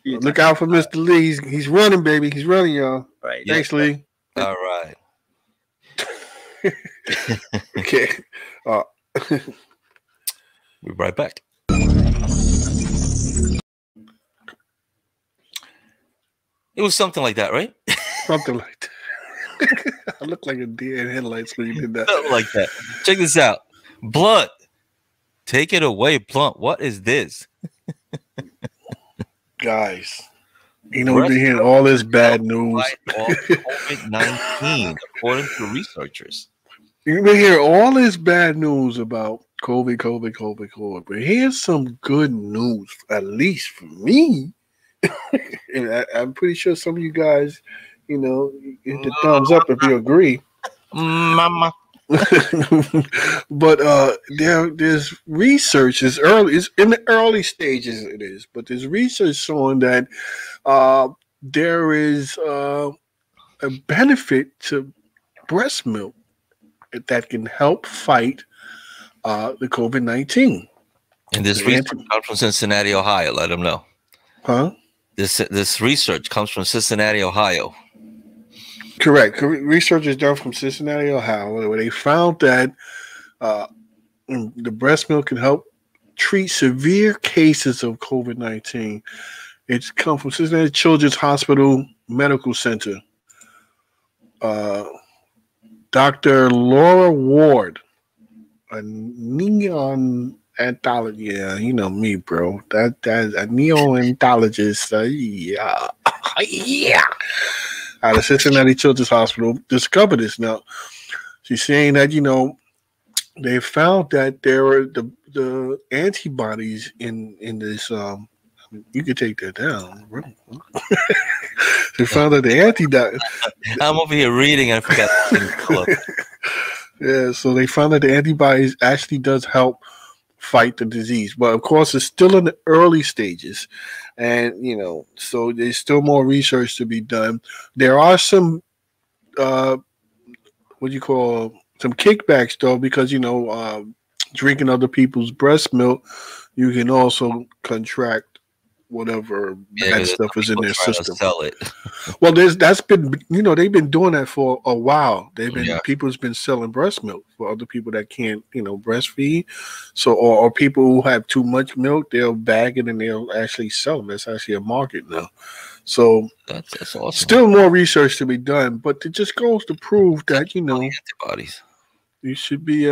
S1: Look out for Mr. Lee. He's running, baby. He's running, y'all.
S9: All right.
S1: Thanks, Lee.
S2: All right.
S1: Okay.
S2: We'll be right back. It was something like that, right?
S1: Something like that. I look like a deer in headlights when you did that.
S2: Something like that. Check this out. Blunt. Take it away, Blunt. What is this?
S1: Guys, we've been hearing all this bad news.
S2: COVID-19, according to researchers.
S1: You've been hearing all this bad news about COVID. But here's some good news, at least for me. And I'm pretty sure some of you guys, hit the thumbs up if you agree.
S2: Mama.
S1: But there's research. It's in the early stages. It is, but there's research showing that there is a benefit to breast milk that can help fight the COVID-19.
S2: And this research comes from Cincinnati, Ohio. Let them know.
S1: Huh?
S2: This research comes from Cincinnati, Ohio.
S1: Correct. Research is done from Cincinnati, Ohio, where they found that the breast milk can help treat severe cases of COVID-19. It's come from Cincinnati Children's Hospital Medical Center. Dr. Laura Ward, a neonatologist. Yeah, you know me, bro. That's a neonatologist. Yeah. Out of Cincinnati Children's Hospital, discovered this. Now, she's saying that, they found that there were the antibodies in this. You could take that down, bro. They found that the antibodies.
S2: I'm over here reading. I forgot.
S1: Yeah, so they found that the antibodies actually does help fight the disease, but of course, it's still in the early stages, and so there's still more research to be done. There are some some kickbacks though, because drinking other people's breast milk, you can also contract whatever
S2: Yeah,
S1: bad
S2: 'cause
S1: stuff is in
S2: people
S1: their
S2: trying to
S1: system.
S2: sell it.
S1: Well, that's been, they've been doing that for a while.
S2: Yeah.
S1: People's been selling breast milk for other people that can't, breastfeed. So, or people who have too much milk, they'll bag it and they'll actually sell them. That's actually a market now. So
S2: That's awesome.
S1: Still more research to be done, but it just goes to prove that,
S2: antibodies.
S1: You should be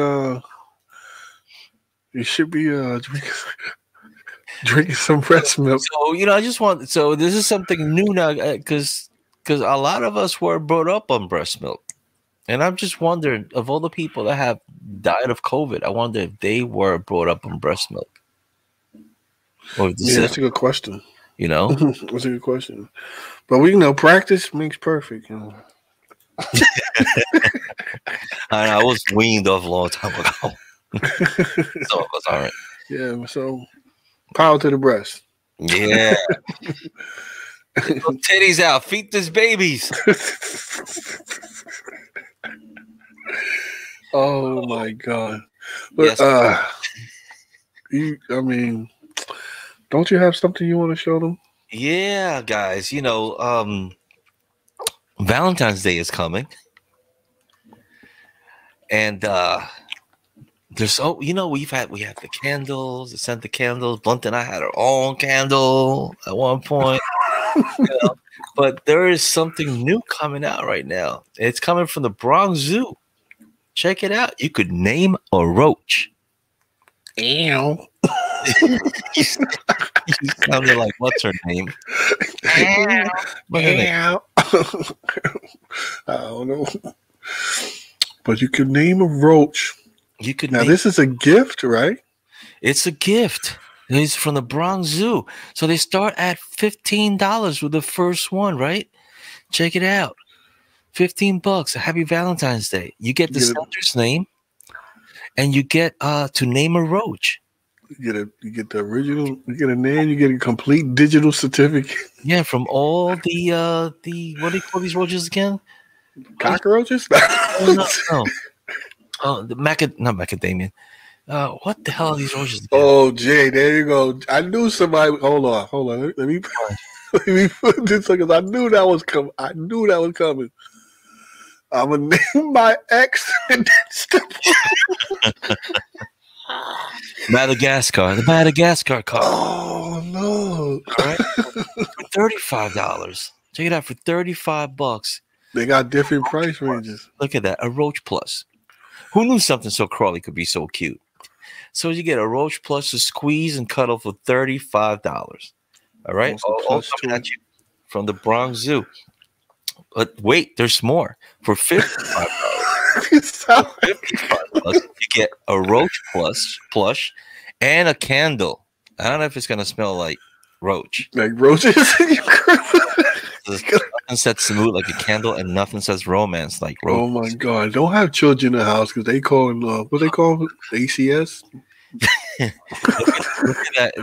S1: drinking some breast milk.
S2: So I just want. So this is something new now, because a lot of us were brought up on breast milk, and I'm just wondering, of all the people that have died of COVID, I wonder if they were brought up on breast milk. Or
S1: That's a good question.
S2: That's
S1: a good question. But practice makes perfect.
S2: I was weaned off a long time ago. Some of us aren't.
S1: Yeah, so power to the breast.
S2: Yeah. Titties out, feed these babies.
S1: Oh my God. But
S2: yes.
S1: Don't you have something you want to show them?
S2: Yeah, guys, Valentine's Day is coming. And there's we have the candles, the scented candles. Blunt and I had our own candle at one point. But there is something new coming out right now. It's coming from the Bronx Zoo. Check it out. You could name a roach.
S1: Ew.
S2: You sounded like, what's her name? What's her name?
S1: I don't know. But you could name a roach.
S2: You could.
S1: Now this is a gift, right?
S2: It's a gift. It's from the Bronx Zoo. So they start at $15 with the first one, right? Check it out. $15. Happy Valentine's Day. You get the sender's name, and you get to name a roach.
S1: You get the original. You get a name. You get a complete digital certificate.
S2: Yeah, from all the what do you call these roaches again?
S1: Cockroaches?
S2: No. Oh, not macadamia. What the hell are these roaches again?
S1: Oh, Jay, there you go. I knew somebody. Hold on. Let me put this because I knew that was coming. I'm gonna name my ex and then step.
S2: Madagascar, the Madagascar car.
S1: Oh no!
S2: All right, for $35. Check it out for $35.
S1: They got different price ranges.
S2: Look at that, a Roach Plus. Who knew something so crawly could be so cute? So you get a Roach Plus to squeeze and cuddle for $35. All right, all coming at you from the Bronx Zoo. But wait, there's more. For $55. $55, you get a Roach Plus plush and a candle. I don't know if it's gonna smell like roach.
S1: Like roaches?
S2: Nothing says smooth like a candle, and nothing says romance like roach.
S1: Oh my God! Don't have children in the house because they call what they call ACS.
S2: Look at that!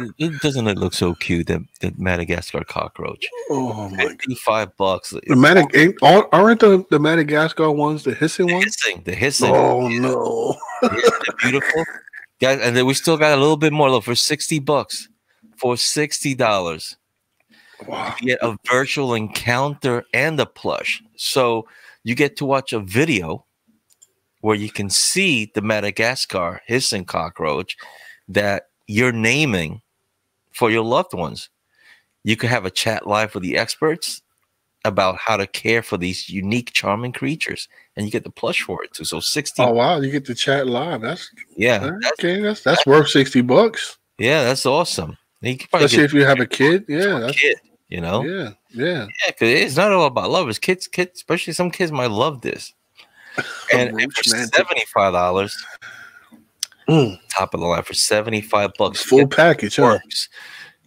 S2: Doesn't it look so cute? The Madagascar cockroach.
S1: Oh my
S2: $55.
S1: Aren't the Madagascar ones the hissing ones?
S2: The hissing.
S1: Oh no!
S2: They're beautiful, guys. And then we still got a little bit more. Look, for $60. For $60,
S1: wow.
S2: You get a virtual encounter and a plush. So you get to watch a video where you can see the Madagascar hissing cockroach that you're naming for your loved ones. You could have a chat live with the experts about how to care for these unique, charming creatures, and you get the plush for it too. So $60.
S1: Oh wow, you get to chat live. That's
S2: that's
S1: worth $60.
S2: Yeah, that's awesome.
S1: Especially if you have a kid. Yeah,
S2: that's a kid.
S1: Yeah.
S2: Yeah, because it's not all about love. It's kids, especially some kids might love this. And for $75, top of the line for $75,
S1: full package.
S2: Works.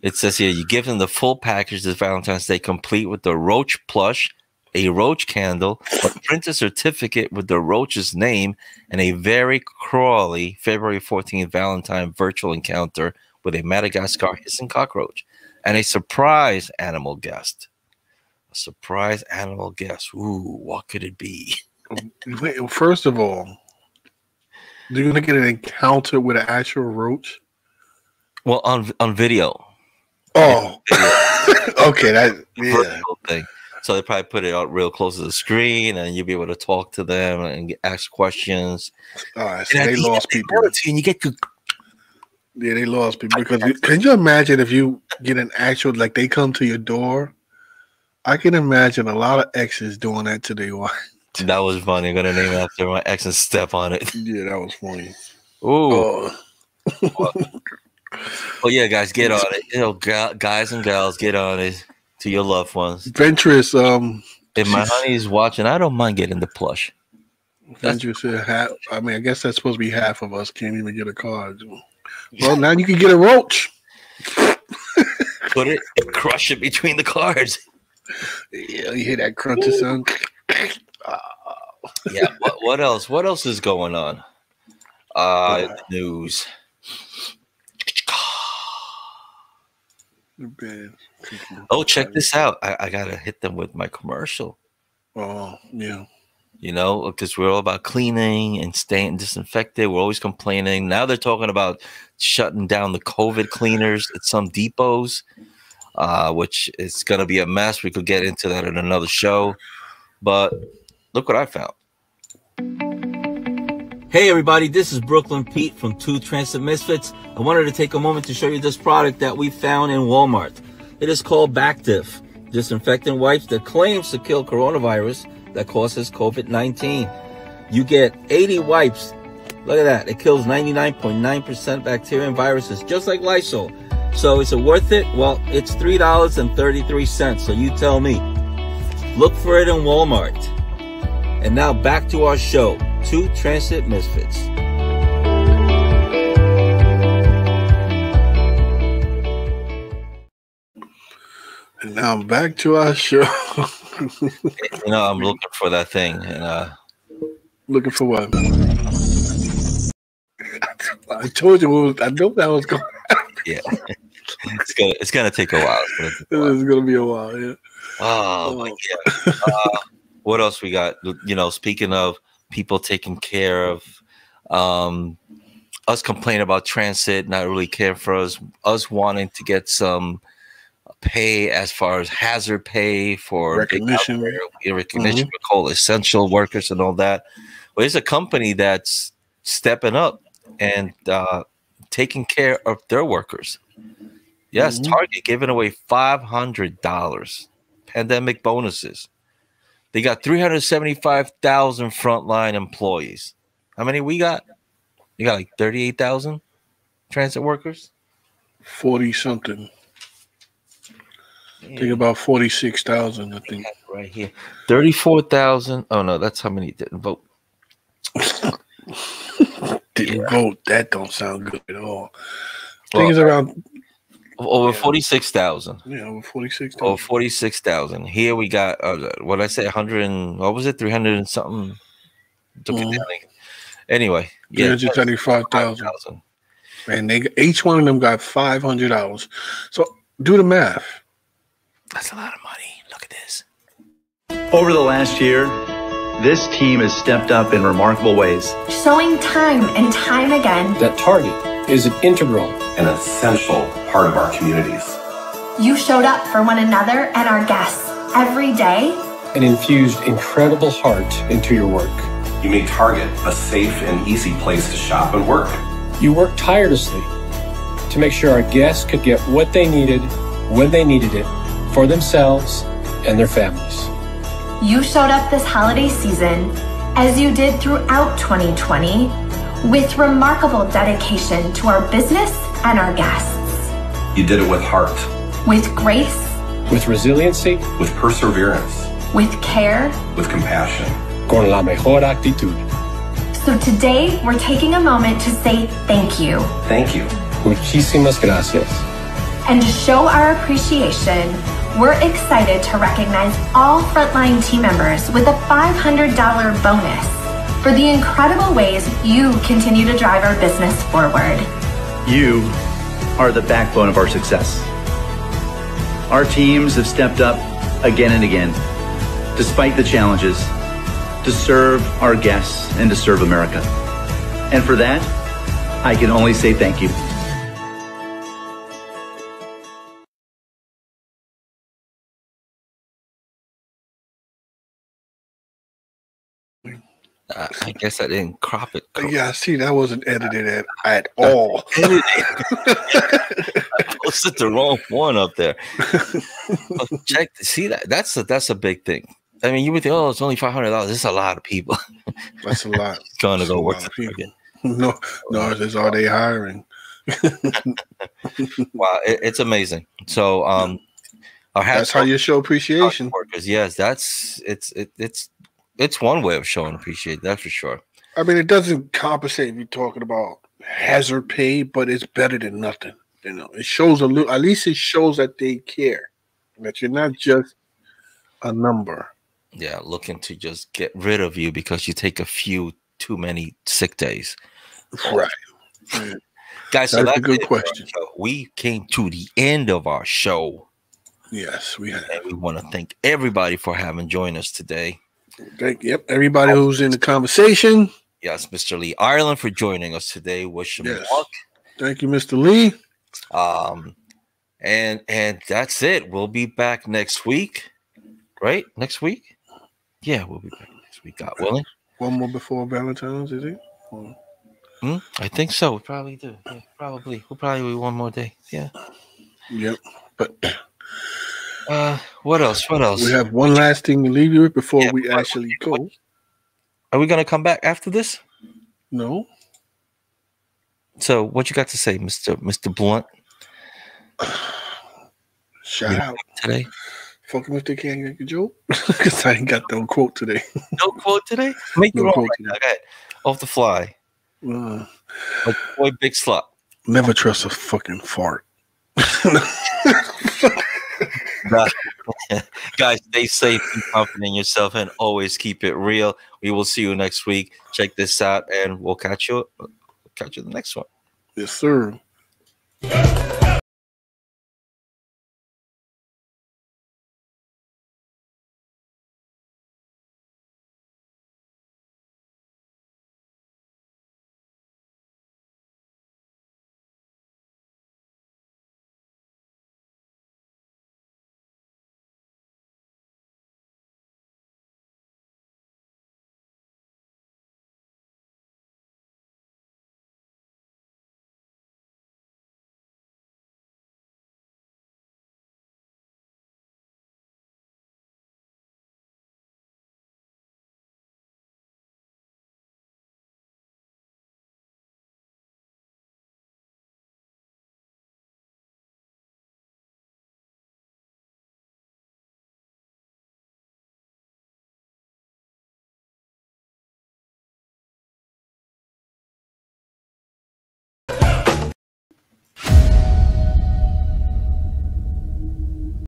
S2: It says here you give them the full package this Valentine's Day, complete with the roach plush, a roach candle, a printed certificate with the roach's name, and a very crawly February 14th Valentine virtual encounter with a Madagascar hissing cockroach and a surprise animal guest. A surprise animal guest. Ooh, what could it be?
S1: Wait, first of all, you're gonna get an encounter with an actual roach.
S2: Well, on video.
S1: Oh, okay, that
S2: vertical thing. So they probably put it out real close to the screen, and you'll be able to talk to them and ask questions.
S1: All right, so they lost people.
S2: And you get to.
S1: Yeah, they lost people because can you imagine if you get an actual like they come to your door? I can imagine a lot of exes doing that to their wife.
S2: That was funny. I'm gonna name it after my ex and step on it.
S1: Yeah, that was funny.
S2: Ooh. Well, yeah, guys, get on it. You know, guys and gals, get on it to your loved ones.
S1: Venturous.
S2: If my honey's watching, I don't mind getting the plush.
S1: Venturous said half. I mean, I guess that's supposed to be half of us can't even get a card. Well, now you can get a roach.
S2: Put it and crush it between the cards.
S1: Yeah, you hear that crunchy sound?
S2: Yeah. What else? What else is going on? In the news. Oh, check this out. I gotta hit them with my commercial.
S1: Oh, yeah.
S2: You know, because we're all about cleaning and staying disinfected. We're always complaining. Now they're talking about shutting down the COVID cleaners at some depots, which is going to be a mess. We could get into that in another show. But look what I found. Hey, everybody. This is Brooklyn Pete from 2 Transit Misfits. I wanted to take a moment to show you this product that we found in Walmart. It is called Bactiv, disinfectant wipes that claims to kill coronavirus that causes COVID-19. You get 80 wipes. Look at that. It kills 99.9% bacteria and viruses, just like Lysol. So is it worth it? Well, it's $3.33. So you tell me. Look for it in Walmart. And now back to our show, 2 Transit Misfits.
S1: And now back to our show.
S2: You know, I'm looking for that thing. And
S1: looking for what? I told you. I know that was going.
S2: Yeah, it's gonna take a while.
S1: It's gonna be a while. Yeah.
S2: Oh, yeah. What else we got? You know, speaking of people taking care of us complaining about transit, not really care for us wanting to get some pay as far as hazard pay for
S1: recognition,
S2: we call essential workers and all that. Well, there's a company that's stepping up and taking care of their workers. Yes, Target giving away $500 pandemic bonuses. They got 375,000 frontline employees. How many we got? You got like 38,000 transit workers?
S1: 40 something. I think about 46,000, I think.
S2: Right here. 34,000. Oh, no, that's how many didn't vote.
S1: Didn't vote. That don't sound good at all. I think it's around
S2: over 46,000.
S1: Yeah, over 46,000.
S2: Over 46,000. Here we got, what did I say, 100 and, what was it, 300 and something? Anyway. Yeah,
S1: 375,000. And they each one of them got $500. So do the math.
S2: That's a lot of money. Look at this.
S18: Over the last year, this team has stepped up in remarkable ways,
S19: showing time and time again
S15: that Target is an integral
S20: and essential part of our communities.
S19: You showed up for one another and our guests every day
S15: and infused incredible heart into your work.
S20: You made Target a safe and easy place to shop and work.
S15: You worked tirelessly to make sure our guests could get what they needed when they needed it for themselves and their families.
S19: You showed up this holiday season, as you did throughout 2020, with remarkable dedication to our business and our guests.
S20: You did it with heart.
S19: With grace.
S15: With resiliency.
S20: With perseverance.
S19: With care.
S20: With compassion.
S15: Con la mejor actitud.
S19: So today, we're taking a moment to say thank you.
S20: Thank you.
S15: Muchísimas gracias.
S19: And to show our appreciation, we're excited to recognize all frontline team members with a $500 bonus for the incredible ways you continue to drive our business forward.
S18: You are the backbone of our success. Our teams have stepped up again and again, despite the challenges, to serve our guests and to serve America. And for that, I can only say thank you.
S2: I guess I didn't crop it.
S1: Yeah, see, that wasn't edited at all.
S2: I posted the wrong one up there. Check. See that? That's a big thing. I mean, you would think, oh, it's only $500. This is a lot of people.
S1: That's a lot.
S2: Going to
S1: That's
S2: go
S1: a
S2: work
S1: lot of
S2: for
S1: people. No, it's are they hiring?
S2: Wow, it's amazing. So,
S1: that's how you show appreciation.
S2: Because yes, it's one way of showing appreciation. That's for sure.
S1: I mean, it doesn't compensate if you're talking about hazard pay, but it's better than nothing. You know, it shows a little. At least it shows that they care, that you're not just a number.
S2: Yeah, looking to just get rid of you because you take a few too many sick days.
S1: Right.
S2: Guys, so that's
S1: a good question.
S2: We came to the end of our show.
S1: Yes, we have.
S2: And we want to thank everybody for having joined us today.
S1: Everybody who's in the conversation.
S2: Yes, Mr. Lee Ireland for joining us today. Wish him luck.
S1: Thank you, Mr. Lee.
S2: And that's it. We'll be back next week. Right? Next week? Yeah, we'll be back next week. God willing.
S1: One more before Valentine's, is it?
S2: I think so. We probably do. Yeah, probably. We'll probably do one more day. Yeah.
S1: Yep. But
S2: what else? What else?
S1: We have one last thing to leave you with before we actually go.
S2: Are we gonna come back after this?
S1: No.
S2: So what you got to say, Mr. Blunt?
S1: Shout out
S2: today.
S1: Fucking if they can't get a joke. Because I ain't got no quote today.
S2: No quote today? Make
S1: no
S2: your
S1: quote
S2: own. Right, okay. Off the fly. Like boy, big slut.
S1: Never trust a fucking fart.
S2: Guys, stay safe, be confident in yourself, and always keep it real. We will see you next week. Check this out, and we'll catch you the next one.
S1: Yes, sir.